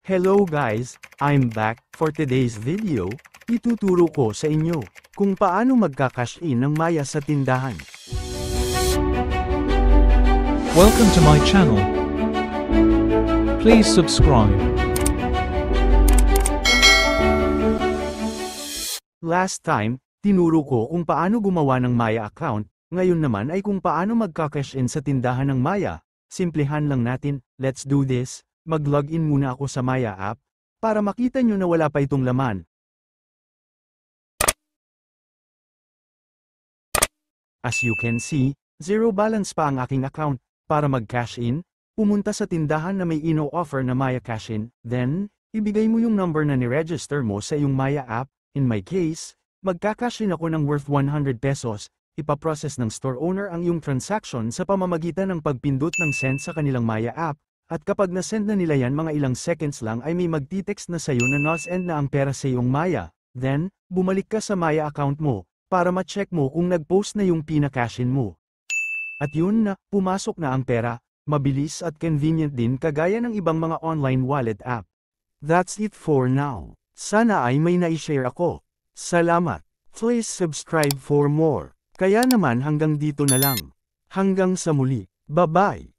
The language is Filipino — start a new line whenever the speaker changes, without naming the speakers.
Hello guys, I'm back. For today's video, ituturo ko sa inyo kung paano magka-cash in ng Maya sa tindahan.
Welcome to my channel. Please subscribe.
Last time, tinuro ko kung paano gumawa ng Maya account, ngayon naman ay kung paano magka-cash in sa tindahan ng Maya. Simplihan lang natin, let's do this. Mag-login muna ako sa Maya app, para makita nyo na wala pa itong laman. As you can see, zero balance pa ang aking account. Para mag-cash in, pumunta sa tindahan na may ino-offer na Maya Cash In, then, ibigay mo yung number na ni-register mo sa iyong Maya app. In my case, magka-cash in ako ng worth 100 pesos, ipaprocess ng store owner ang iyong transaction sa pamamagitan ng pagpindot ng send sa kanilang Maya app. At kapag na-send na nila yan mga ilang seconds lang ay may magti-text na sayo na na-send na ang pera sa iyong Maya. Then, bumalik ka sa Maya account mo, para ma-check mo kung nag-post na yung pina-cash-in mo. At yun na, pumasok na ang pera, mabilis at convenient din kagaya ng ibang mga online wallet app. That's it for now. Sana ay may na-share ako. Salamat. Please subscribe for more. Kaya naman hanggang dito na lang. Hanggang sa muli. Bye-bye.